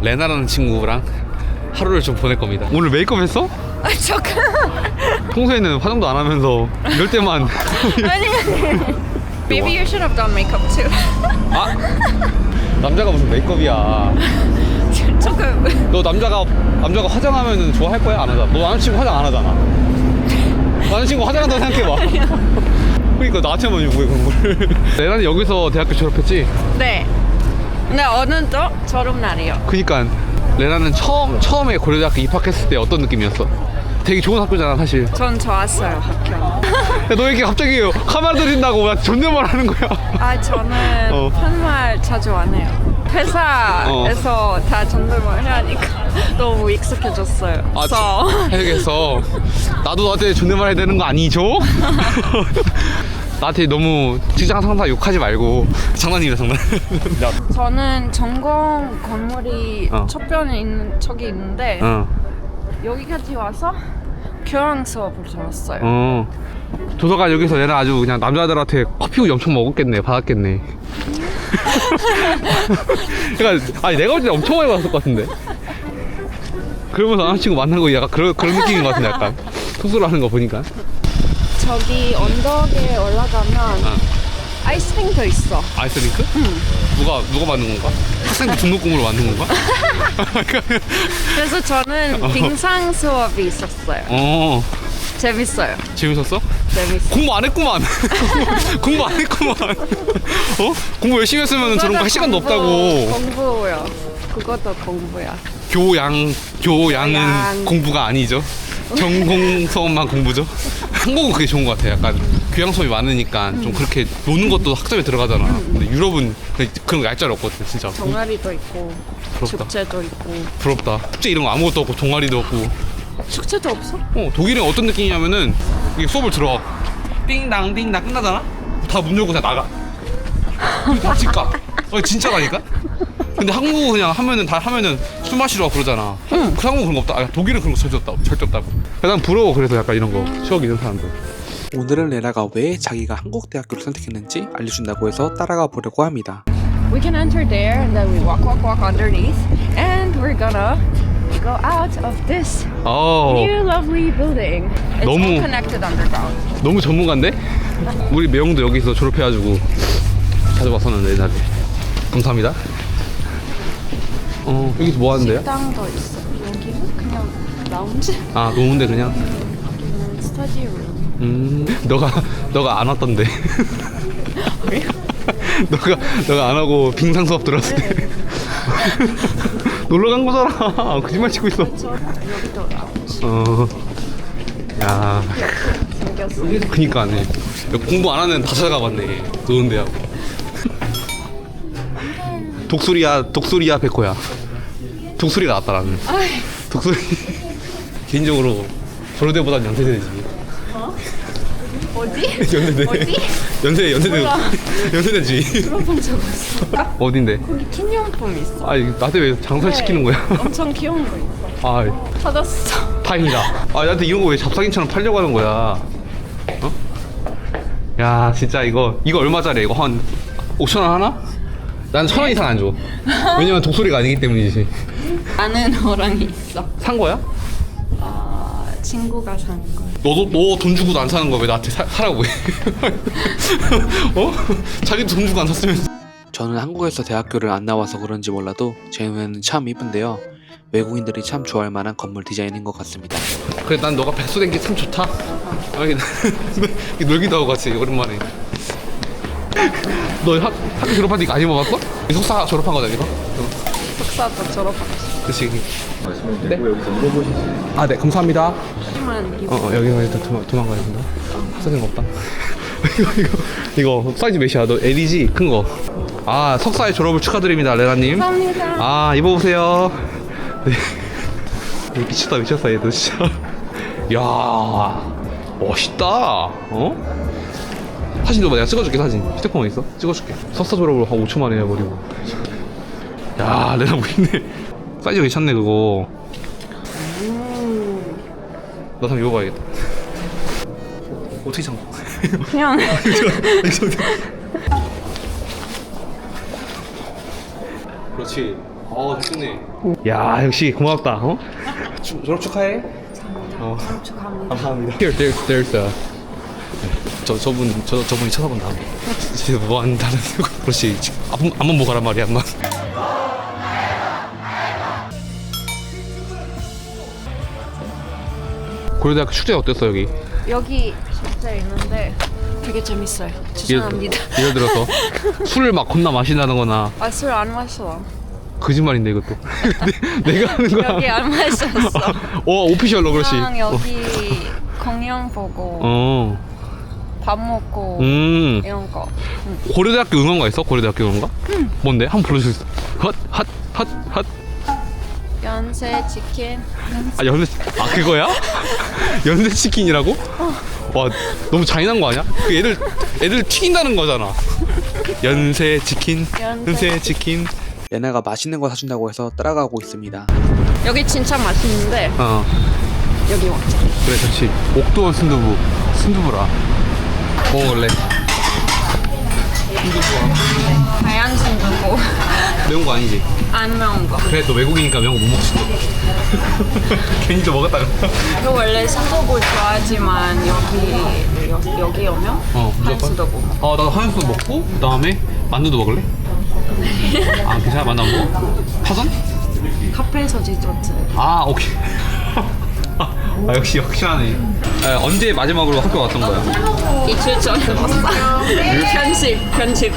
레나라는 친구랑 하루를 좀 보낼 겁니다. 오늘 메이크업 했어? 아 잠깐. 평소에는 화장도 안 하면서 이럴 때만 아니. Maybe you should have done makeup too. 아! 남자가 무슨 메이크업이야. 조금. 너 남자가 화장하면 좋아할 거야? 안 하잖아. 너 남자친구 화장 안 하잖아. 남자친구 화장한다고 생각해봐. 그러니까 나한테만 요구해 그런 걸. 레나는 여기서 대학교 졸업했지? 네. 근데 어느덧 졸업 날이요. 그니까 레나는 처음에 고려대학교 입학했을 때 어떤 느낌이었어? 되게 좋은 학교잖아 사실. 전 좋았어요 학교. 야, 너 왜 이렇게 갑자기 카메라 들인다고 나 존댓말 하는 거야? 아 저는 편말 자주 안 해요. 회사에서 다 존댓말 하니까 너무 익숙해졌어요. 해야겠어. 나도 너한테 존댓말 해야 되는 거 아니죠? 나한테 너무 직장 상사 욕하지 말고. 장난이다 장난. 저는 전공 건물이 척변에 있는 저기 있는데 여기까지 와서 교양 수업을 들었어요. 도서관 여기서 얘는 아주 그냥 남자들한테 커피 엄청 먹었겠네. 받았겠네. 그러니까 아니 내가 볼 때 엄청 많이 받았을 것 같은데. 그러면서 남자친구 만난 거 약간 그런 느낌인 것 같은데. 약간 속수로 하는 거 보니까. 저기 언덕에 올라가면 아이스링크 있어. 아이스링크? 누가 만든 건가? 학생들 등록금으로 만든 건가? 그래서 저는 빙상 수업이 있었어요. 재밌어요. 재밌었어? 재밌어. 공부 안 했구만. 공부 안 했구만. 공부 열심히 했으면 저런 거 할 시간도 없다고. 공부요. 그것도 공부야. 교양은 공부가 아니죠. 전공 수업만 공부죠. 한국은 그게 좋은 것 같아. 약간 교양 수업이 많으니까 좀 그렇게 노는 것도 학점에 들어가잖아. 근데 유럽은 그런 거 얄짤 없거든 진짜. 동아리도 있고 부럽다. 축제도 있고. 부럽다. 축제 이런 거 아무것도 없고 동아리도 없고. 축제도 없어? 독일은 어떤 느낌이냐면은 이게 수업을 들어. 띵당 끝나잖아? 다 문 열고 그냥 나가. 다 집 가. 진짜라니까? 근데 한국은 그냥 하면은 술 마시러 그러잖아. 그 한국은 그런 거 없다. 독일은 그런 거 절대 없다고. 난 부러워. 그래서 약간 이런 거 추억 있는 사람들. 오늘은 레나가 왜 자기가 한국 대학교를 선택했는지 알려준다고 해서 따라가 보려고 합니다. We can enter there and then we walk underneath and we're gonna go out of this new lovely building. It's 너무- all connected underground. 너무 전문가인데? 우리 매형도 여기서 졸업해가지고 자주 왔었는데 옛날에. 감사합니다. 여기서 뭐 하는데요? 식당도 있어. 여기는 그냥 라운지. 아 노는데 그냥. 여기는 스터디룸. 너가 안 왔던데. 너가 안 하고 빙상 수업 들었을 때 놀러 간 거잖아. 거짓말 치고 있어. 여기도 라운지. 야, 생겼어. 그니까 안 해. 공부 안 하는 다 찾아가봤네. 노는 데하고. 독수리야 백호야. 독수리가 낫다 나는. 독수리. 개인적으로 조르대보단 연세대지. 어디? 연세대. 어디? 연세대지. 들어본 적 없어. 어딘데? 거기 기념품 있어. 아니 나한테 왜 장사시키는 거야? 엄청 귀여운 거 있어. 아 찾았어. 다행이다. 나한테 이런 거 왜 잡사기처럼 팔려고 하는 거야? 야 진짜 이거 얼마짜리? 이거 한 5,000원 하나? 난 1,000원 이상 안 줘. 왜냐면 독수리가 아니기 때문이지. 아는 호랑이 있어. 산 거야? 친구가 산 거. 너 돈 주고도 안 사는 거 왜 나한테 사라고 해? 자기도 돈 주고 안 샀으면. 저는 한국에서 대학교를 안 나와서 그런지 몰라도 제 눈에는 참 이쁜데요. 외국인들이 참 좋아할 만한 건물 디자인인 것 같습니다. 그래 난 너가 백수 된 게 참 좋다. 놀기도 하고 같이 오랜만에. 너 학교 졸업한 지 많이 먹었어? 석사 졸업한 거다 이거? 석사도 졸업하고. 그치. 말씀을 드리고 여기서 물어보시지. 아 네 감사합니다. 여기만 여기가 일단 도망가야 된다. 사진 없다. 이거 사이즈 몇이야? 너 LEG 큰 거. 아 석사의 졸업을 축하드립니다 레나님. 감사합니다. 아 입어보세요. 네. 미쳤다 얘도 진짜. 야 멋있다. 사진 줘봐. 내가 찍어줄게. 사진 휴대폰 있어? 찍어줄게. 석사 졸업을 한 5초 만에 해버리고. 야 레나 보이네. 사이즈 괜찮네 그거. 나 한번 입어봐야겠다. 어떻게 참고? 그냥 그렇지. 좋네. 야, 역시 고맙다. 어? 졸업 축하해. 축하합니다. 감사합니다. Here, there's a. 저분이 쳐다본다. 지금 뭐 한다는 거. 그렇지. 앞만 보고 가란 말이야, 엄마. 고려대학교 축제 어땠어 여기? 여기 진짜 있는데 되게 재밌어요. 추천합니다. 예를 들어서 술을 막 겁나 마신다거나. 아, 술 안 마셔. 거짓말인데 이것도. 내가 하는 거야. 여기 안 마셨어. 오피셜로 그렇지. 그냥 여기 공연 보고 밥 먹고 이런 거. 고려대학교 응원가 있어? 고려대학교 응원가? 뭔데? 한번 불러줄 수 있어? 핫. 연세 치킨. 그거야? 연세 치킨이라고? 와, 너무 잔인한 거 아니야? 그 애들 튀긴다는 거잖아. 연세 치킨. 얘네가 맛있는 거 사준다고 해서 따라가고 있습니다. 여기 진짜 맛있는데 여기 왔죠. 그래, 좋지. 옥도원 순두부라. 먹을래? 하얀 순두부. 매운 거 아니지? 안 매운 거. 그래, 너 외국이니까 매운 거 못 먹지. 괜히 또 먹었다가. 저 원래 순두부 좋아하지만 여기 오면 한 순두부. 나도 한수 먹고 그 다음에 만두도 먹을래? 괜찮아. 만두 안 먹어? 파전? 카페에서 디저트. 오케이. 역시 확실하네. 언제 마지막으로 학교 갔던 거야? 이틀 전에 왔어. 편집.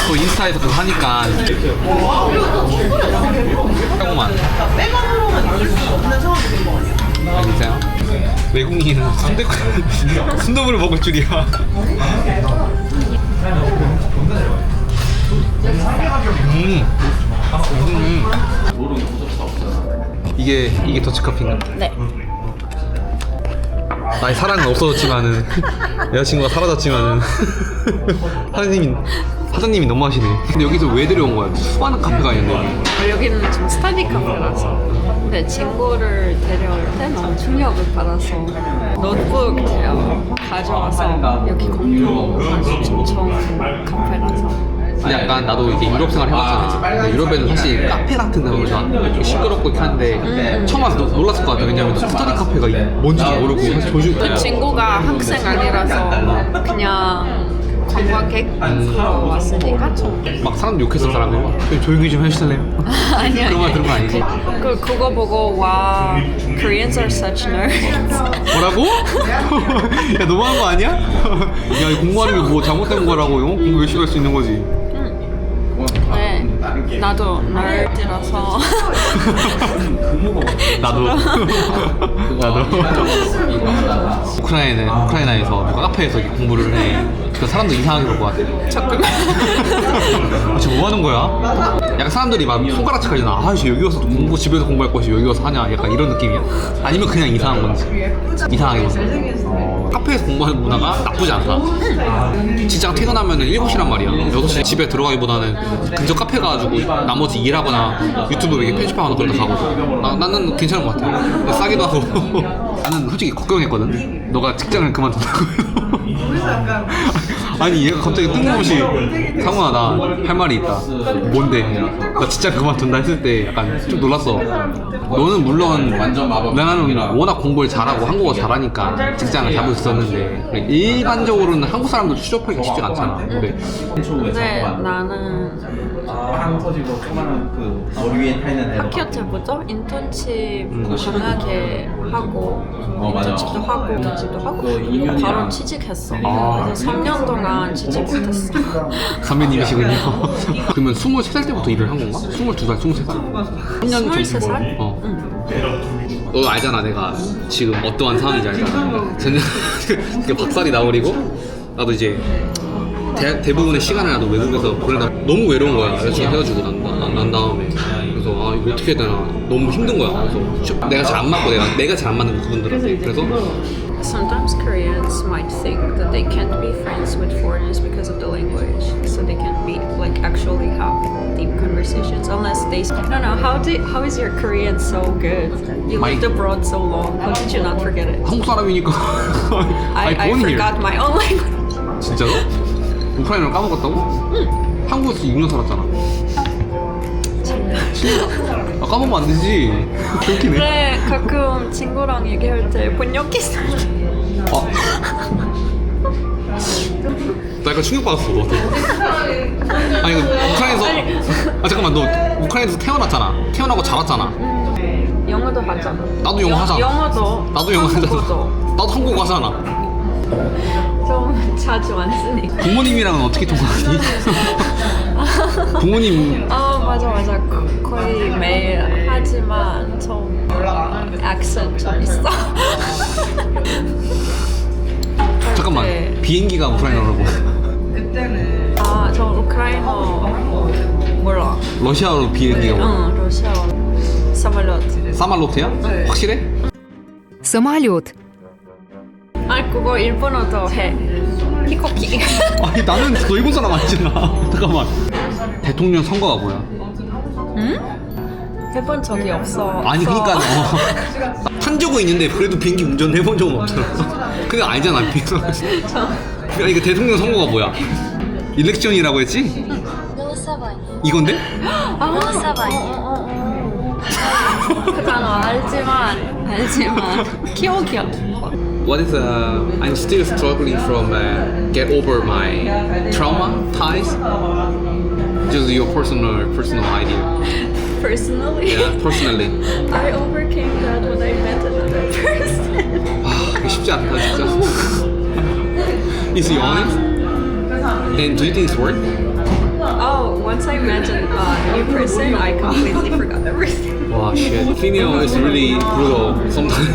또 인스타에서 또 하니까. 조금만. 진짜요? 외국인은 순두부를 먹을 줄이야. 이게 더치커피인가? 네. 나의 사랑은 없어졌지만은 여자친구가 사라졌지만은 사장님이 너무 하시네. 근데 여기서 왜 데려온 거야? 수많은 카페가 있는데. 여기는 좀 스터디 카페라서. 근데 친구를 데려올 때 너무 충격을 받아서 노트북 가져와서 여기 공부하기 좀 좋은 카페라서. 약간 나도 이제 유럽 생활 해봤잖아. 근데 유럽에는 사실 카페 같은 데 보면 시끄럽고 이렇게 한데 처음 와서 놀랐을 것 같아. 왜냐면 스터디 카페가 뭔지도 모르고 사실 그 친구가 학생 아니라서 그냥 관광객으로 왔으니까 좀. 막 사람들 욕했어. 사람들 좀 조용히 좀 해주실래요? 아니야. 그런 말 들은 거 아니지? 그거 보고 와, Koreans are such nerds. 뭐라고? 야, 너무한 거 아니야? 야, 공부하는 게 뭐 잘못된 거라고. 공부 열심히 할 수 있는 거지. 네, 나도 nerd라서. 나도. 우크라이나에서 카페에서 이렇게 공부를 해. 그 사람들 이상하게 볼 것 같아. 조금. 지금 뭐 하는 거야? 약간 사람들이 막 손가락질 하잖아. 저 여기 와서 집에서 공부할 것이 여기 와서 하냐? 약간 이런 느낌이야? 아니면 그냥 이상한 건지? 이상하게 보세요. 카페에서 공부하는 문화가 나쁘지 않다. 직장 퇴근하면 7시란 말이야. 6시 집에 들어가기보다는 근처 카페 가가지고 나머지 일하거나 유튜브 이렇게 편집하거나 그런 데 가거든. 나는 괜찮은 것 같아. 싸기도 하고. 나는 솔직히 걱정했거든. 너가 직장을 그만둔다고. 아니 얘가 갑자기 뜬금없이 상훈아 나 할 말이 있다. 뭔데? 나 직장 그만둔다 했을 때 약간 좀 놀랐어. 너는 물론 나는 워낙 공부를 잘하고 한국어 잘하니까 직장을 잡을 수 있었는데 일반적으로는 한국 사람들 취업하기가 쉽지가 않잖아. 근데 나는 학교 때부터 인턴십 강하게 하고 인턴십도 하고 인턴십도 하고 바로 취직했어. 그래서 3년 동안 취직 못했어. 선배님이시군요. 그러면 23살 때부터 일을 한 건가? 22살, 23살? 3년 23살? 너 알잖아 내가 지금 어떠한 상황인지 알잖아. 쟤는 박살이 나버리고 나도 이제 대부분의 시간을 나도 외국에서 보내다 너무 외로운 거야. 여자친구 헤어지고 난 다음에. 그래서 이거 어떻게 해야 되나 너무 힘든 거야. 그래서 내가 잘 안 맞고 내가 잘 안 맞는 그분들한테. 그래서 Sometimes Koreans might think that they can't be friends with foreigners because of the language, so they can't be like actually have deep conversations unless they. I don't know how is your Korean so good? You lived abroad so long. How did you not forget it? 한국 사람이니까. I forgot my own language. 진짜로? 우크라이나를 까먹었다고? 응. 한국에서 6년 살았잖아. 까먹으면 안 되지. 웃기네. 그래 가끔 친구랑 얘기할 때 번역기 써. 아. 나 약간 충격받았어 너한테. 아니 이거 우크라이나에서 아 잠깐만 너 우크라이나에서 태어났잖아. 태어나고 자랐잖아. 영어도 하잖아. 나도 영어 하잖아. 영어도. 나도 영어 하잖아. 한국어도. 나도 한국어 하잖아. 좀 자주 안 쓰니까. 부모님이랑은 어떻게 통화하니? 부모님 아 맞아 거의 매일 하지만 좀 액센트 좀 있어. 잠깐만 네. 비행기가 우크라이나라고. 아저 우크라이나 몰라. 러시아어로 비행기가 뭐? 응 러시아 사말롯. 사말로트야? 네. 확실해? Самолет. 아 그거 일본어도 해. 히코키. 아니 나는 너 일본 사람 아니잖아. 잠깐만 대통령 선거가 뭐야? 응? 해본 적이 없어. 아니 그니까 탄 적은 있는데 그래도 비행기 운전해본 적은 없잖아. 근데 알잖아 비행기. 아니 그 대통령 선거가 뭐야? 일렉션이라고 했지? 이건데? 그 단어 알지만 기억이 안 나. What is I'm still struggling from get over my trauma ties. Just your personal idea. Personally, Yeah, personally. I overcame that when I met another person. 아, 이게 쉽지 않다 진짜. Is he honest? Then do you think it's work? Oh, once I met a new person, I completely forgot everything. Wow, shit. Female is really brutal sometimes.